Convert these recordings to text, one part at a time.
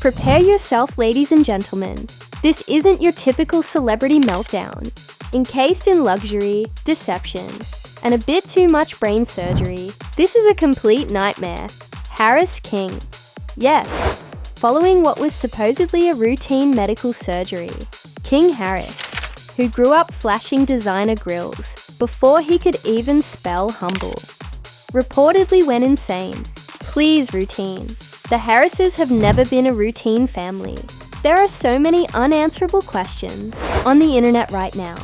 Prepare yourself, ladies and gentlemen. This isn't your typical celebrity meltdown. Encased in luxury, deception, and a bit too much brain surgery, this is a complete nightmare. Harris King. Yes, following what was supposedly a routine medical surgery, King Harris, who grew up flashing designer grills before he could even spell humble, reportedly went insane. Please, routine. The Harrises have never been a routine family. There are so many unanswerable questions on the internet right now.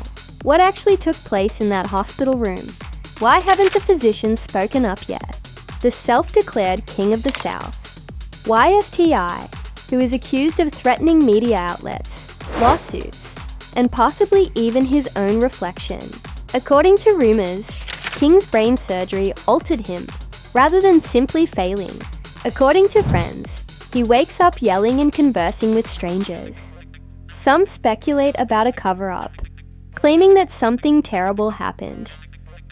What actually took place in that hospital room? Why haven't the physicians spoken up yet? The self-declared King of the South. Why has T.I., who is accused of threatening media outlets, lawsuits, and possibly even his own reflection? According to rumors, King's brain surgery altered him rather than simply failing. According to friends, he wakes up yelling and conversing with strangers. Some speculate about a cover-up, claiming that something terrible happened.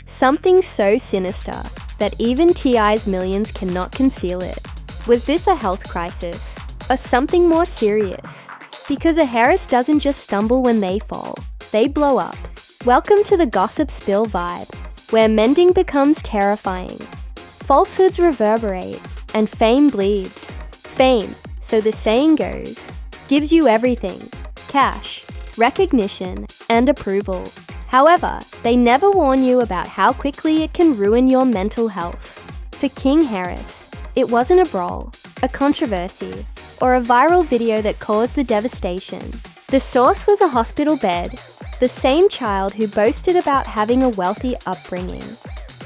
Something so sinister that even T.I.'s millions cannot conceal it. Was this a health crisis, or something more serious? Because a Harris doesn't just stumble when they fall, they blow up. Welcome to the Gossip Spill vibe, where mending becomes terrifying, falsehoods reverberate, and fame bleeds. Fame, so the saying goes, gives you everything: cash, recognition, and approval. However, they never warn you about how quickly it can ruin your mental health. For King Harris, it wasn't a brawl, a controversy, or a viral video that caused the devastation. The source was a hospital bed, the same child who boasted about having a wealthy upbringing,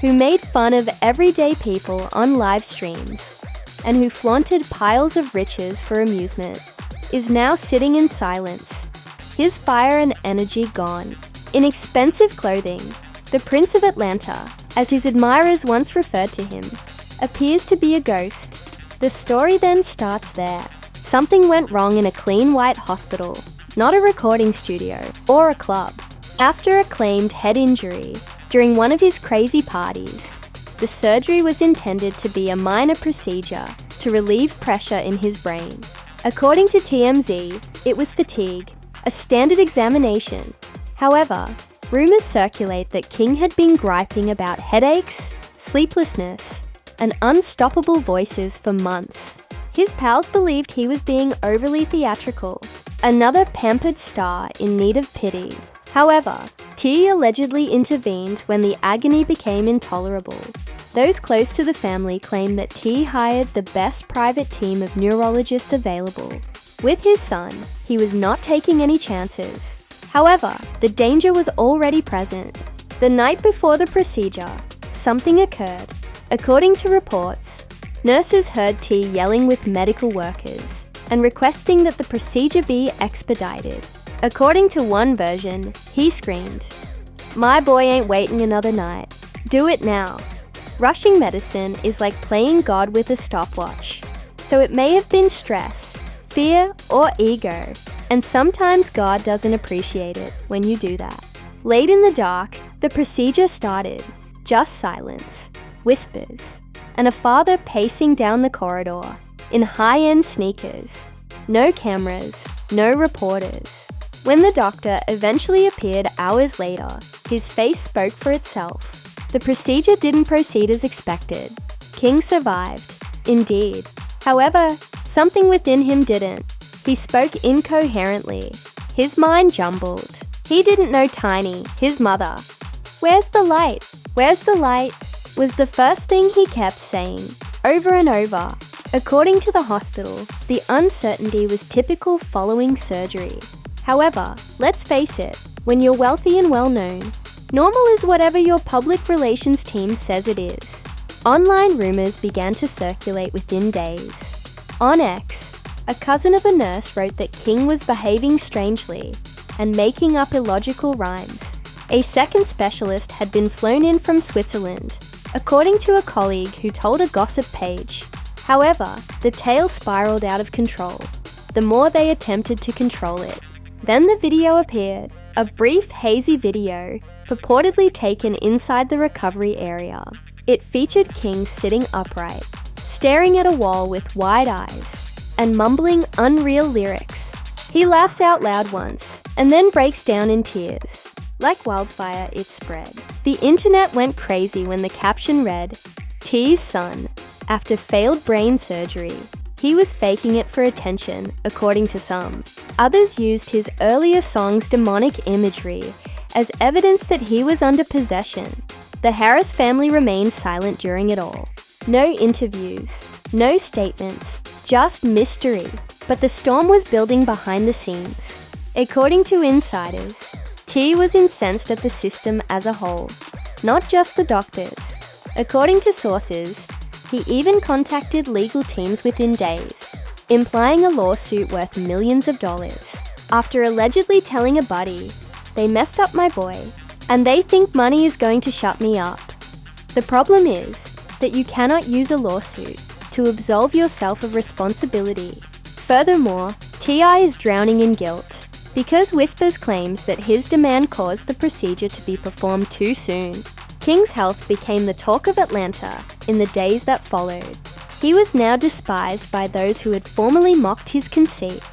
who made fun of everyday people on live streams, and who flaunted piles of riches for amusement, is now sitting in silence, his fire and energy gone. In expensive clothing, the Prince of Atlanta, as his admirers once referred to him, appears to be a ghost. The story then starts there. Something went wrong in a clean white hospital, not a recording studio or a club. After a claimed head injury during one of his crazy parties, the surgery was intended to be a minor procedure to relieve pressure in his brain. According to TMZ, it was fatigue, a standard examination. However, rumors circulate that King had been griping about headaches, sleeplessness, and unstoppable voices for months. His pals believed he was being overly theatrical, another pampered star in need of pity. However, T allegedly intervened when the agony became intolerable. Those close to the family claim that T hired the best private team of neurologists available. With his son, he was not taking any chances. However, the danger was already present. The night before the procedure, something occurred. According to reports, nurses heard T yelling with medical workers and requesting that the procedure be expedited. According to one version, he screamed, "My boy ain't waiting another night. Do it now." Rushing medicine is like playing God with a stopwatch. So it may have been stress, fear, or ego, and sometimes God doesn't appreciate it when you do that. Late in the dark, the procedure started. Just silence, whispers, and a father pacing down the corridor in high-end sneakers. No cameras, no reporters. When the doctor eventually appeared hours later, his face spoke for itself. The procedure didn't proceed as expected. King survived, indeed. However, something within him didn't. He spoke incoherently. His mind jumbled. He didn't know Tiny, his mother. "Where's the light? Where's the light?" was the first thing he kept saying, over and over. According to the hospital, the uncertainty was typical following surgery. However, let's face it, when you're wealthy and well-known, normal is whatever your public relations team says it is. Online rumors began to circulate within days. On X, a cousin of a nurse wrote that King was behaving strangely and making up illogical rhymes. A second specialist had been flown in from Switzerland, according to a colleague who told a gossip page. However, the tale spiraled out of control, the more they attempted to control it. Then the video appeared, a brief, hazy video purportedly taken inside the recovery area. It featured King sitting upright, staring at a wall with wide eyes, and mumbling unreal lyrics. He laughs out loud once, and then breaks down in tears. Like wildfire, it spread. The internet went crazy when the caption read, "T's son, after failed brain surgery." He was faking it for attention, according to some. Others used his earlier song's demonic imagery as evidence that he was under possession. The Harris family remained silent during it all. No interviews, no statements, just mystery. But the storm was building behind the scenes. According to insiders, T was incensed at the system as a whole, not just the doctors. According to sources, he even contacted legal teams within days, implying a lawsuit worth millions of dollars. After allegedly telling a buddy, "They messed up my boy, and they think money is going to shut me up." The problem is that you cannot use a lawsuit to absolve yourself of responsibility. Furthermore, T.I. is drowning in guilt because Whispers claims that his demand caused the procedure to be performed too soon. King's health became the talk of Atlanta in the days that followed. He was now despised by those who had formerly mocked his conceit.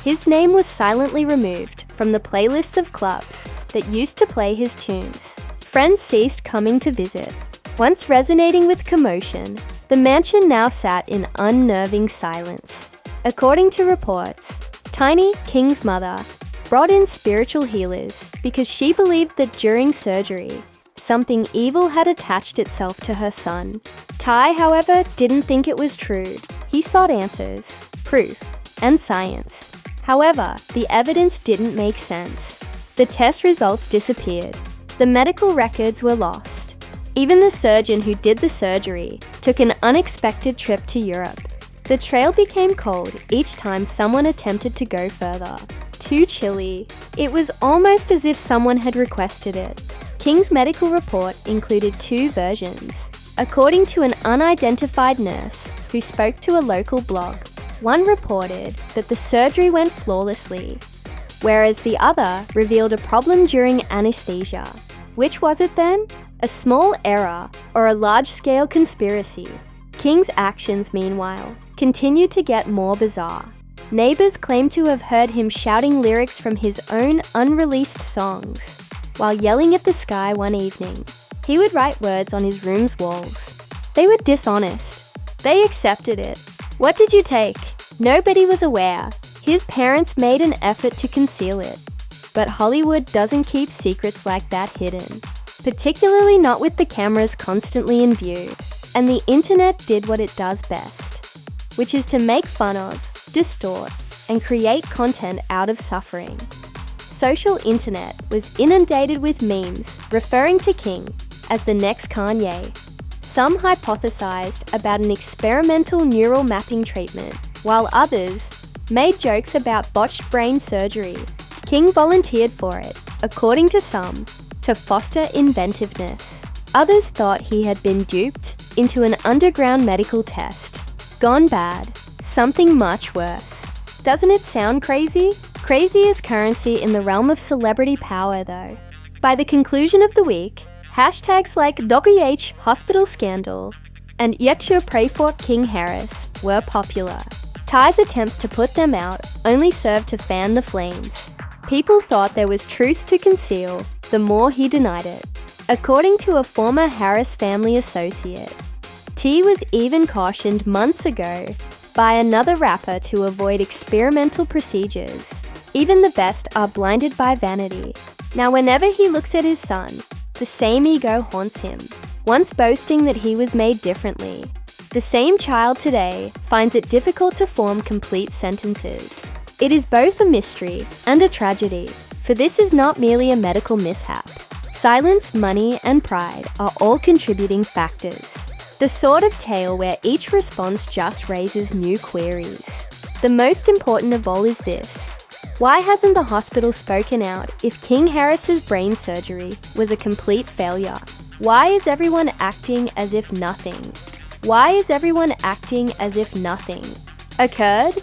His name was silently removed from the playlists of clubs that used to play his tunes. Friends ceased coming to visit. Once resonating with commotion, the mansion now sat in unnerving silence. According to reports, Tiny, King's mother, brought in spiritual healers because she believed that during surgery, something evil had attached itself to her son. Ty, however, didn't think it was true. He sought answers, proof, and science. However, the evidence didn't make sense. The test results disappeared. The medical records were lost. Even the surgeon who did the surgery took an unexpected trip to Europe. The trail became cold each time someone attempted to go further. Too chilly. It was almost as if someone had requested it. King's medical report included two versions. According to an unidentified nurse who spoke to a local blog, one reported that the surgery went flawlessly, whereas the other revealed a problem during anesthesia. Which was it then? A small error or a large-scale conspiracy? King's actions, meanwhile, continued to get more bizarre. Neighbors claimed to have heard him shouting lyrics from his own unreleased songs while yelling at the sky one evening. He would write words on his room's walls. They were dishonest. They accepted it. What did you take? Nobody was aware. His parents made an effort to conceal it. But Hollywood doesn't keep secrets like that hidden, particularly not with the cameras constantly in view. And the internet did what it does best, which is to make fun of, distort, and create content out of suffering. Social internet was inundated with memes referring to King as the next Kanye. Some hypothesized about an experimental neural mapping treatment, while others made jokes about botched brain surgery. King volunteered for it, according to some, to foster inventiveness. Others thought he had been duped into an underground medical test. Gone bad. Something much worse. Doesn't it sound crazy? Crazy is currency in the realm of celebrity power, though. By the conclusion of the week, hashtags like DocuH Hospital Scandal and Yet You Pray for King Harris were popular. Ty's attempts to put them out only served to fan the flames. People thought there was truth to conceal the more he denied it. According to a former Harris family associate, T was even cautioned months ago by another rapper to avoid experimental procedures. Even the best are blinded by vanity. Now, whenever he looks at his son, the same ego haunts him, once boasting that he was made differently. The same child today finds it difficult to form complete sentences. It is both a mystery and a tragedy, for this is not merely a medical mishap. Silence, money, and pride are all contributing factors. The sort of tale where each response just raises new queries. The most important of all is this. Why hasn't the hospital spoken out if King Harris's brain surgery was a complete failure? Why is everyone acting as if nothing? Why is everyone acting as if nothing occurred?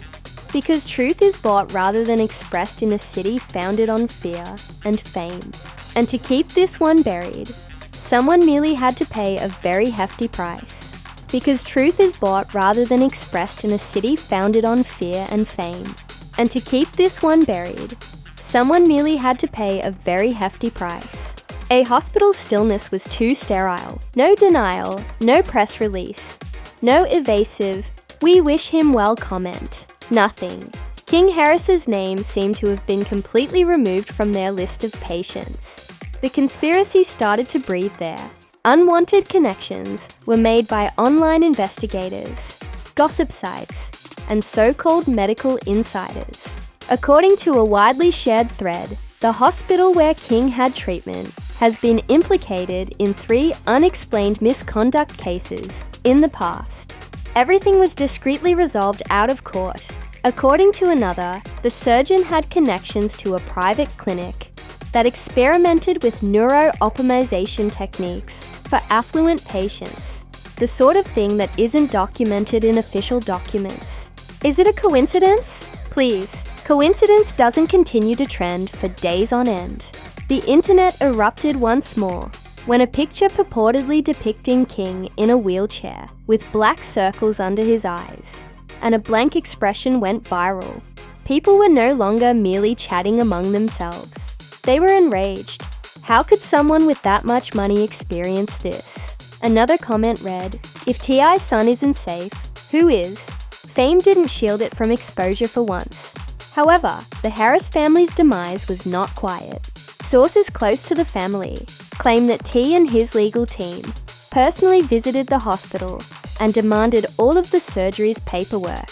Because truth is bought rather than expressed in a city founded on fear and fame. And to keep this one buried, someone merely had to pay a very hefty price. because truth is bought rather than expressed in a city founded on fear and fame. And to keep this one buried, someone merely had to pay a very hefty price. A hospital's stillness was too sterile. No denial, no press release, no evasive, "we wish him well" comment. Nothing. King Harris's name seemed to have been completely removed from their list of patients. The conspiracy started to breathe there. Unwanted connections were made by online investigators, gossip sites, and so-called medical insiders. According to a widely shared thread, the hospital where King had treatment has been implicated in 3 unexplained misconduct cases in the past. Everything was discreetly resolved out of court. According to another, the surgeon had connections to a private clinic that experimented with neuro-optimization techniques for affluent patients, the sort of thing that isn't documented in official documents. Is it a coincidence? Please, coincidence doesn't continue to trend for days on end. The internet erupted once more when a picture purportedly depicting King in a wheelchair with black circles under his eyes and a blank expression went viral. People were no longer merely chatting among themselves. They were enraged. How could someone with that much money experience this? Another comment read, "If T.I.'s son isn't safe, who is?" Fame didn't shield it from exposure for once. However, the Harris family's demise was not quiet. Sources close to the family claim that T and his legal team personally visited the hospital and demanded all of the surgery's paperwork.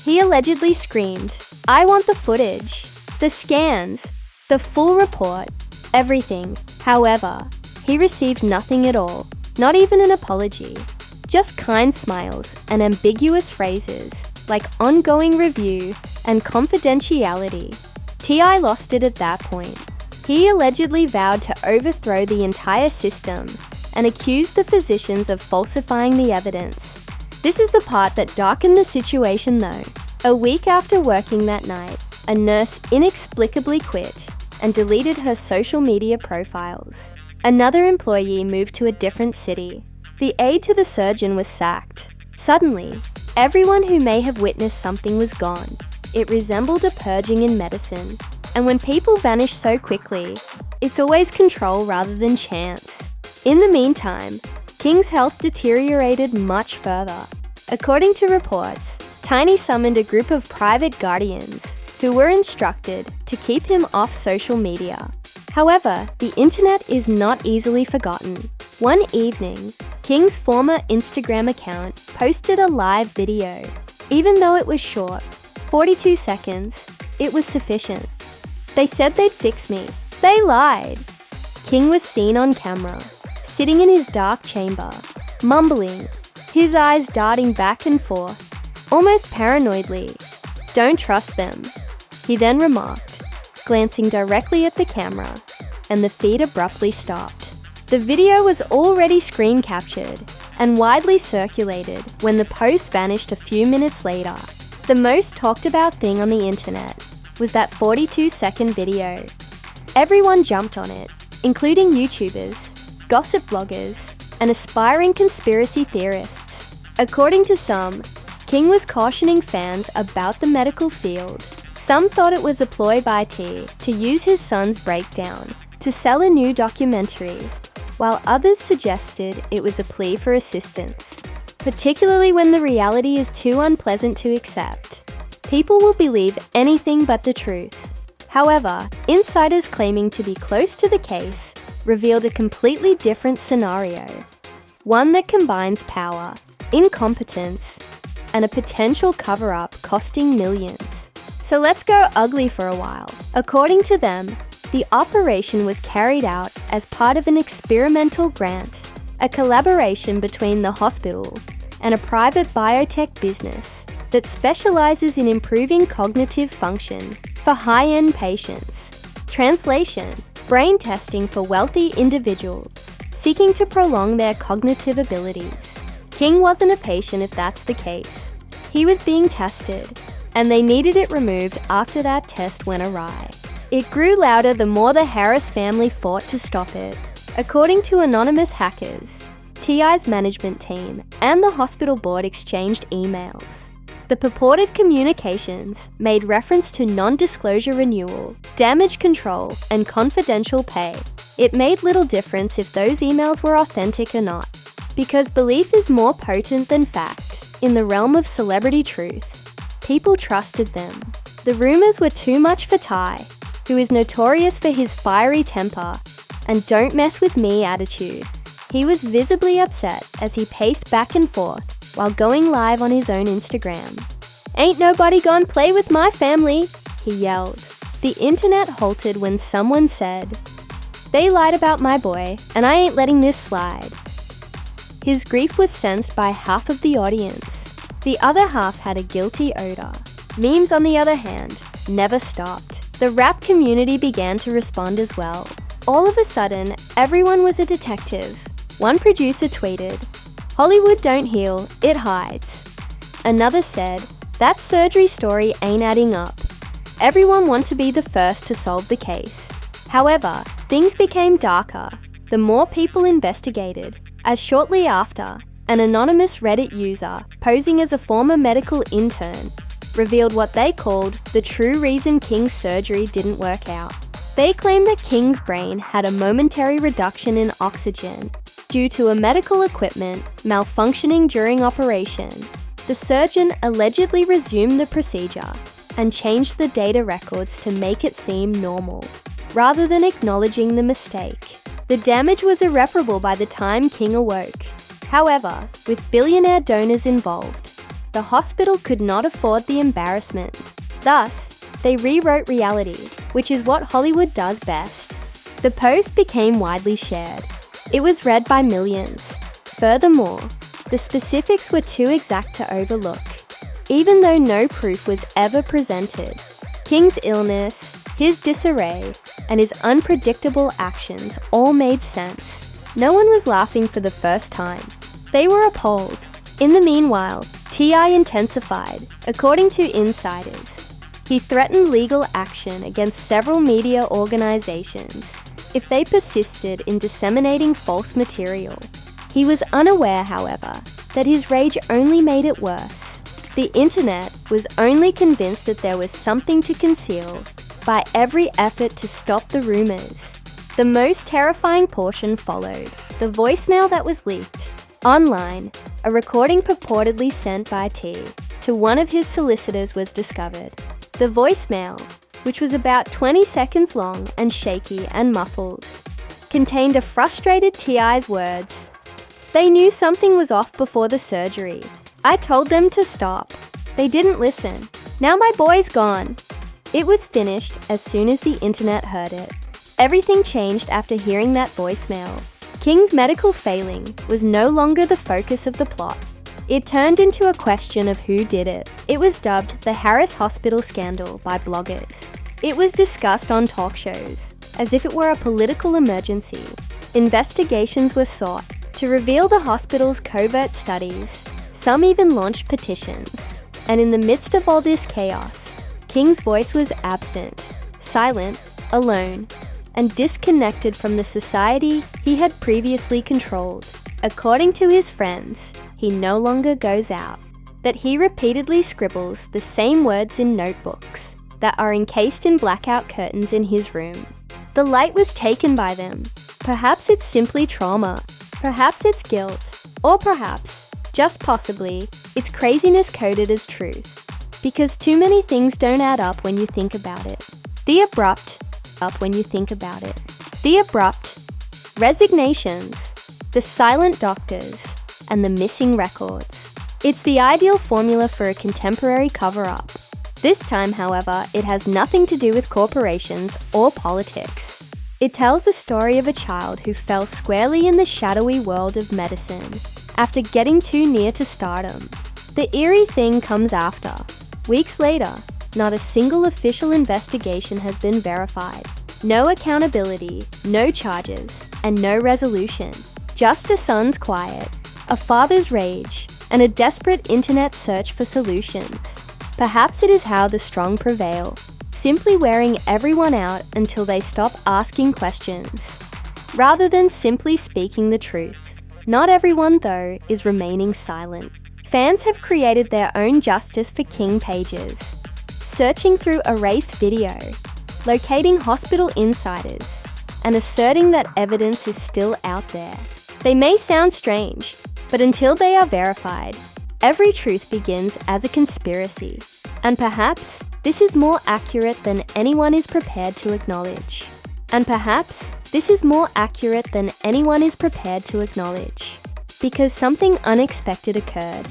He allegedly screamed, "I want the footage, the scans, the full report, everything." However, he received nothing at all, not even an apology. Just kind smiles and ambiguous phrases like ongoing review and confidentiality. T.I. lost it at that point. He allegedly vowed to overthrow the entire system and accused the physicians of falsifying the evidence. This is the part that darkened the situation though. A week after working that night, a nurse inexplicably quit and deleted her social media profiles. Another employee moved to a different city. The aide to the surgeon was sacked. Suddenly, everyone who may have witnessed something was gone. It resembled a purging in medicine. And when people vanish so quickly, it's always control rather than chance. In the meantime, King's health deteriorated much further. According to reports, Tiny summoned a group of private guardians who were instructed to keep him off social media. However, the internet is not easily forgotten. One evening, King's former Instagram account posted a live video. Even though it was short, 42 seconds, it was sufficient. They said they'd fix me. They lied. King was seen on camera, sitting in his dark chamber, mumbling, his eyes darting back and forth, almost paranoidly. "Don't trust them," he then remarked, glancing directly at the camera, and the feed abruptly stopped. The video was already screen captured and widely circulated when the post vanished a few minutes later. The most talked about thing on the internet was that 42-second video. Everyone jumped on it, including YouTubers, gossip bloggers, and aspiring conspiracy theorists. According to some, King was cautioning fans about the medical field. Some thought it was a ploy by T to use his son's breakdown to sell a new documentary, while others suggested it was a plea for assistance. Particularly when the reality is too unpleasant to accept, people will believe anything but the truth. However, insiders claiming to be close to the case revealed a completely different scenario, one that combines power, incompetence, and a potential cover-up costing millions. So let's go ugly for a while. According to them, the operation was carried out as part of an experimental grant, a collaboration between the hospital and a private biotech business that specializes in improving cognitive function for high-end patients. Translation: brain testing for wealthy individuals seeking to prolong their cognitive abilities. King wasn't a patient if that's the case. He was being tested, and they needed it removed after that test went awry. It grew louder the more the Harris family fought to stop it. According to anonymous hackers, T.I.'s management team and the hospital board exchanged emails. The purported communications made reference to non-disclosure renewal, damage control, and confidential pay. It made little difference if those emails were authentic or not, because belief is more potent than fact. In the realm of celebrity truth, people trusted them. The rumors were too much for Ty, who is notorious for his fiery temper and don't mess with me attitude. He was visibly upset as he paced back and forth while going live on his own Instagram. "Ain't nobody gonna play with my family," he yelled. The internet halted when someone said, "They lied about my boy, and I ain't letting this slide." His grief was sensed by half of the audience. The other half had a guilty odor. Memes, on the other hand, never stopped. The rap community began to respond as well. All of a sudden, everyone was a detective. One producer tweeted, "Hollywood don't heal, it hides." Another said, "That surgery story ain't adding up." Everyone wanted to be the first to solve the case. However, things became darker the more people investigated, as shortly after, an anonymous Reddit user posing as a former medical intern revealed what they called the true reason King's surgery didn't work out. They claimed that King's brain had a momentary reduction in oxygen due to a medical equipment malfunctioning during operation. The surgeon allegedly resumed the procedure and changed the data records to make it seem normal, rather than acknowledging the mistake. The damage was irreparable by the time King awoke. However, with billionaire donors involved, the hospital could not afford the embarrassment. Thus, they rewrote reality, which is what Hollywood does best. The post became widely shared. It was read by millions. Furthermore, the specifics were too exact to overlook. Even though no proof was ever presented, King's illness, his disarray, and his unpredictable actions all made sense. No one was laughing for the first time. They were appalled. In the meanwhile, T.I. intensified, according to insiders. He threatened legal action against several media organizations if they persisted in disseminating false material. He was unaware, however, that his rage only made it worse. The internet was only convinced that there was something to conceal by every effort to stop the rumors. The most terrifying portion followed, the voicemail that was leaked. Online, a recording purportedly sent by T to one of his solicitors was discovered. The voicemail, which was about 20 seconds long and shaky and muffled, contained a frustrated T.I.'s words. "They knew something was off before the surgery. I told them to stop. They didn't listen. Now my boy's gone." It was finished as soon as the internet heard it. Everything changed after hearing that voicemail. King's medical failing was no longer the focus of the plot. It turned into a question of who did it. It was dubbed the Harris Hospital scandal by bloggers. It was discussed on talk shows, as if it were a political emergency. Investigations were sought to reveal the hospital's covert studies. Some even launched petitions. And in the midst of all this chaos, King's voice was absent, silent, alone, and disconnected from the society he had previously controlled. According to his friends, he no longer goes out, that he repeatedly scribbles the same words in notebooks that are encased in blackout curtains in his room. The light was taken by them. Perhaps it's simply trauma, perhaps it's guilt, or perhaps, just possibly, it's craziness coded as truth. Because too many things don't add up when you think about it. The abrupt resignations, the silent doctors, and the missing records. It's the ideal formula for a contemporary cover-up. This time, however, it has nothing to do with corporations or politics. It tells the story of a child who fell squarely in the shadowy world of medicine after getting too near to stardom. The eerie thing comes after. Weeks later, not a single official investigation has been verified. No accountability, no charges, and no resolution. Just a son's quiet, a father's rage, and a desperate internet search for solutions. Perhaps it is how the strong prevail, simply wearing everyone out until they stop asking questions, rather than simply speaking the truth. Not everyone, though, is remaining silent. Fans have created their own justice for King pages, searching through erased video, locating hospital insiders, and asserting that evidence is still out there. They may sound strange, but until they are verified, every truth begins as a conspiracy. And perhaps this is more accurate than anyone is prepared to acknowledge. Because something unexpected occurred,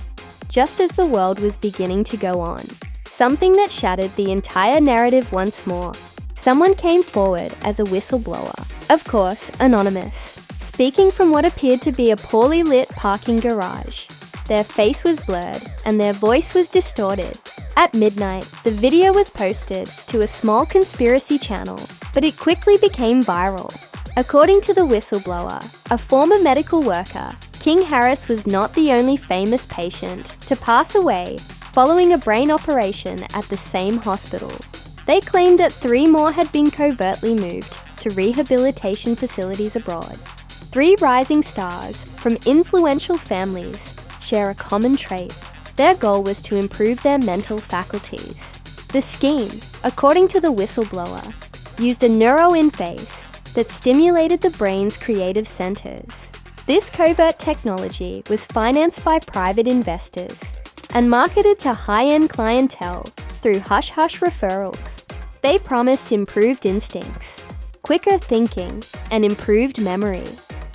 just as the world was beginning to go on. Something that shattered the entire narrative once more. Someone came forward as a whistleblower, of course, anonymous, speaking from what appeared to be a poorly lit parking garage. Their face was blurred and their voice was distorted. At midnight, the video was posted to a small conspiracy channel, but it quickly became viral. According to the whistleblower, a former medical worker, King Harris was not the only famous patient to pass away following a brain operation at the same hospital. They claimed that 3 more had been covertly moved to rehabilitation facilities abroad. 3 rising stars from influential families share a common trait. Their goal was to improve their mental faculties. The scheme, according to the whistleblower, used a neurointerface that stimulated the brain's creative centers. This covert technology was financed by private investors and marketed to high-end clientele through hush-hush referrals. They promised improved instincts, quicker thinking, and improved memory.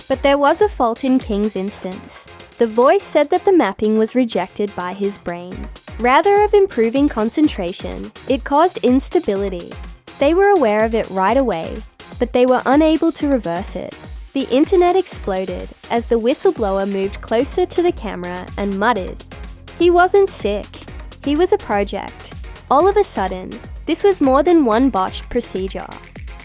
But there was a fault in King's instance. The voice said that the mapping was rejected by his brain. Rather of improving concentration, it caused instability. They were aware of it right away, but they were unable to reverse it. The internet exploded as the whistleblower moved closer to the camera and muttered, "He wasn't sick. He was a project." All of a sudden, this was more than one botched procedure.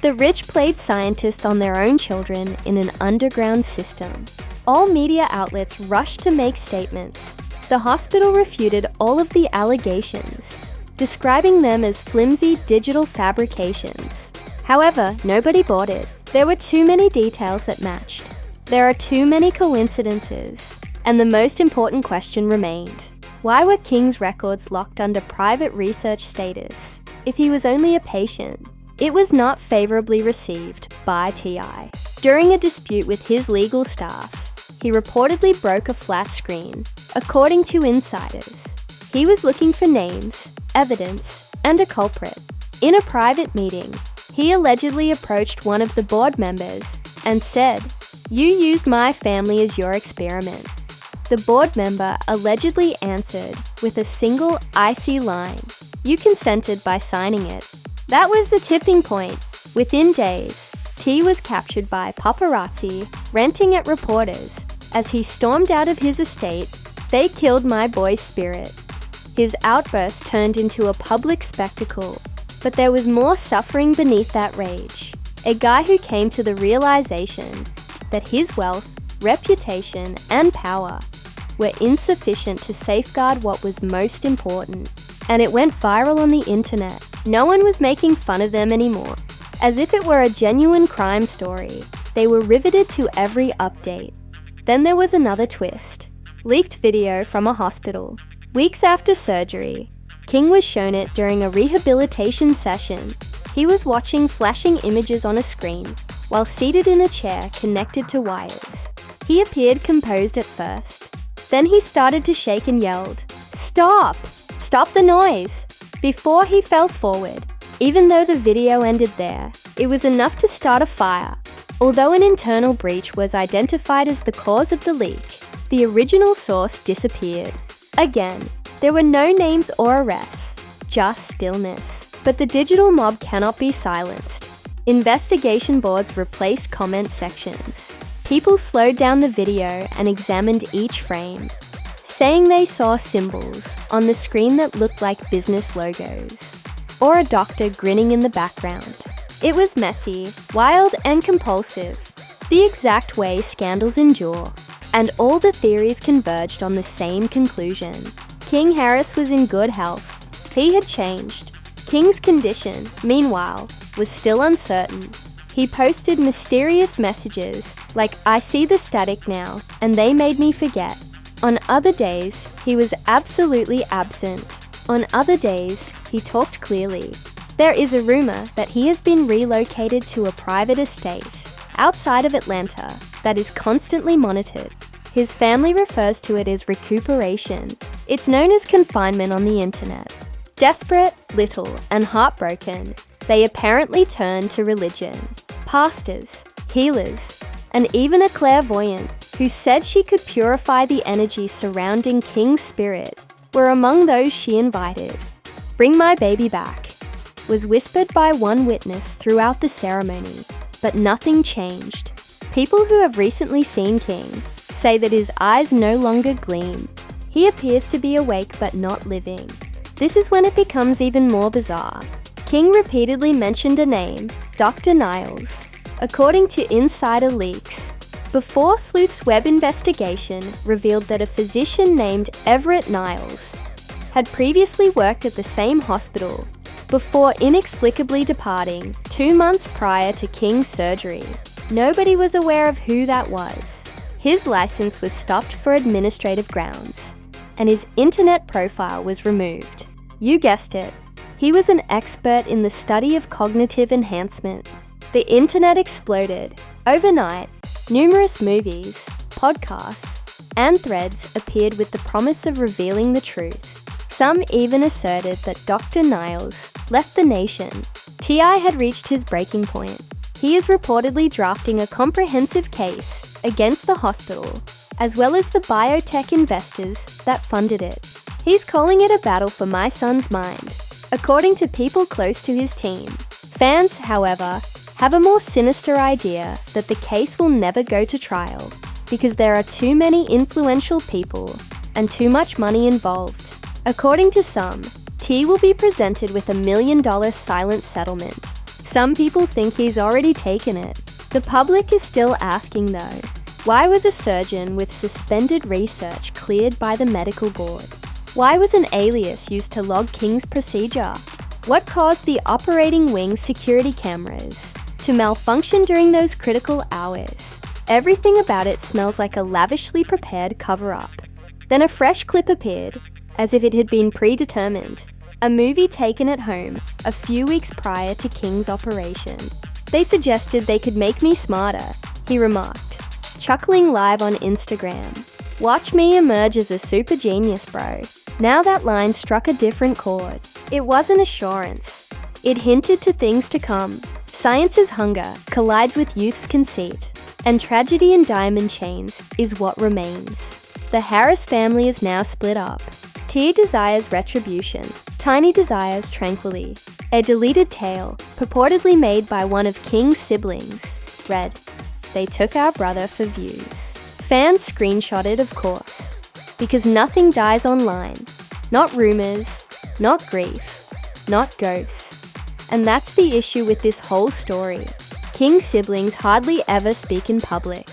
The rich played scientists on their own children in an underground system. All media outlets rushed to make statements. The hospital refuted all of the allegations, describing them as flimsy digital fabrications. However, nobody bought it. There were too many details that matched. There are too many coincidences. And the most important question remained. Why were King's records locked under private research status if he was only a patient? It was not favorably received by T.I. During a dispute with his legal staff, he reportedly broke a flat screen, according to insiders. He was looking for names, evidence, and a culprit. In a private meeting, he allegedly approached one of the board members and said, "You used my family as your experiment." The board member allegedly answered with a single icy line, "You consented by signing it." That was the tipping point. Within days, T was captured by paparazzi ranting at reporters as he stormed out of his estate. "They killed my boy's spirit." His outburst turned into a public spectacle, but there was more suffering beneath that rage. A guy who came to the realization that his wealth, reputation, and power were insufficient to safeguard what was most important. And it went viral on the internet. No one was making fun of them anymore. As if it were a genuine crime story, they were riveted to every update. Then there was another twist. Leaked video from a hospital. Weeks after surgery, King was shown it during a rehabilitation session. He was watching flashing images on a screen while seated in a chair connected to wires. He appeared composed at first. Then he started to shake and yelled, "Stop! Stop the noise!" Before he fell forward. Even though the video ended there, it was enough to start a fire. Although an internal breach was identified as the cause of the leak, the original source disappeared. Again, there were no names or arrests, just stillness. But the digital mob cannot be silenced. Investigation boards replaced comment sections. People slowed down the video and examined each frame, saying they saw symbols on the screen that looked like business logos, or a doctor grinning in the background. It was messy, wild, and compulsive, the exact way scandals endure, and all the theories converged on the same conclusion. King Harris was in good health. He had changed. King's condition, meanwhile, was still uncertain. He posted mysterious messages like, "I see the static now, and they made me forget." On other days, he was absolutely absent. On other days, he talked clearly. There is a rumor that he has been relocated to a private estate outside of Atlanta that is constantly monitored. His family refers to it as recuperation. It's known as confinement on the internet. Desperate, little, and heartbroken, they apparently turned to religion. Pastors, healers, and even a clairvoyant who said she could purify the energy surrounding King's spirit were among those she invited. "Bring my baby back," was whispered by one witness throughout the ceremony, but nothing changed. People who have recently seen King say that his eyes no longer gleam. He appears to be awake but not living. This is when it becomes even more bizarre. King repeatedly mentioned a name, Dr. Niles, according to insider leaks. Before Sleuth's web investigation revealed that a physician named Everett Niles had previously worked at the same hospital before inexplicably departing 2 months prior to King's surgery. Nobody was aware of who that was. His license was stopped for administrative grounds, and his internet profile was removed. You guessed it, he was an expert in the study of cognitive enhancement. The internet exploded. Overnight, numerous movies, podcasts, and threads appeared with the promise of revealing the truth. Some even asserted that Dr. Niles left the nation. T.I. had reached his breaking point. He is reportedly drafting a comprehensive case against the hospital, as well as the biotech investors that funded it. He's calling it a battle for my son's mind, according to people close to his team. Fans, however, have a more sinister idea that the case will never go to trial because there are too many influential people and too much money involved. According to some, T will be presented with $1 million silent settlement. Some people think he's already taken it. The public is still asking though, why was a surgeon with suspended research cleared by the medical board? Why was an alias used to log King's procedure? What caused the operating wing security cameras to malfunction during those critical hours? Everything about it smells like a lavishly prepared cover-up. Then a fresh clip appeared, as if it had been predetermined. A movie taken at home a few weeks prior to King's operation. "They suggested they could make me smarter," he remarked, chuckling live on Instagram. "Watch me emerge as a super genius, bro." Now that line struck a different chord. It wasn't assurance. It hinted to things to come. Science's hunger collides with youth's conceit, and tragedy in diamond chains is what remains. The Harris family is now split up. T desires retribution. Tiny desires tranquility. A deleted tale, purportedly made by one of King's siblings, read, "They took our brother for views." Fans screenshot it, of course, because nothing dies online. Not rumors, not grief, not ghosts. And that's the issue with this whole story. King's siblings hardly ever speak in public.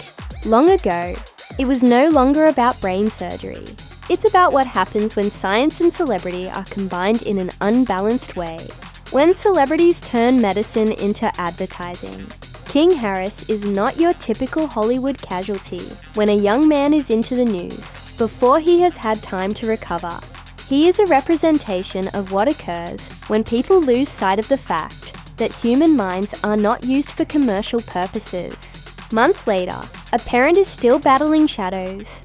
Long ago, it was no longer about brain surgery. It's about what happens when science and celebrity are combined in an unbalanced way. When celebrities turn medicine into advertising. King Harris is not your typical Hollywood casualty when a young man is into the news before he has had time to recover. He is a representation of what occurs when people lose sight of the fact that human minds are not used for commercial purposes. Months later, a parent is still battling shadows,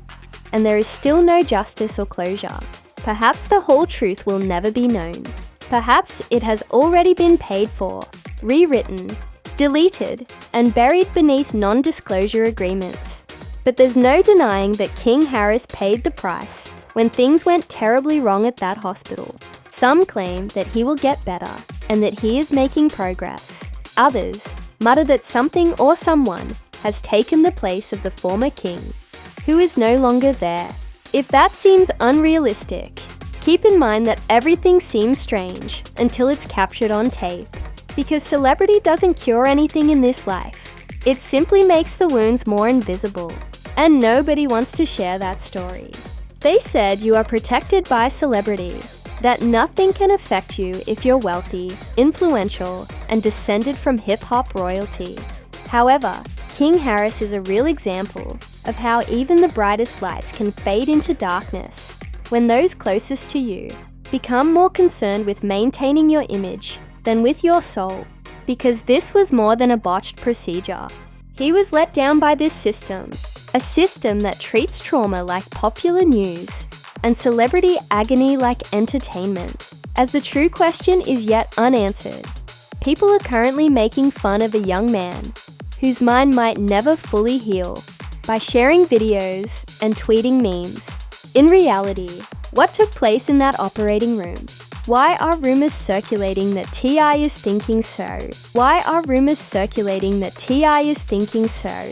and there is still no justice or closure. Perhaps the whole truth will never be known. Perhaps it has already been paid for, rewritten, deleted, and buried beneath non-disclosure agreements. But there's no denying that King Harris paid the price when things went terribly wrong at that hospital. Some claim that he will get better and that he is making progress. Others mutter that something or someone has taken the place of the former king, who is no longer there. If that seems unrealistic, keep in mind that everything seems strange until it's captured on tape. Because celebrity doesn't cure anything in this life. It simply makes the wounds more invisible. And nobody wants to share that story. They said you are protected by celebrity. that nothing can affect you if you're wealthy, influential, and descended from hip-hop royalty. However, King Harris is a real example of how even the brightest lights can fade into darkness when those closest to you become more concerned with maintaining your image than with your soul, because this was more than a botched procedure. He was let down by this system, a system that treats trauma like popular news and celebrity agony like entertainment. As the true question is yet unanswered, people are currently making fun of a young man whose mind might never fully heal by sharing videos and tweeting memes. In reality, what took place in that operating room? Why are rumors circulating that T.I. is thinking so? Why are rumors circulating that T.I. is thinking so?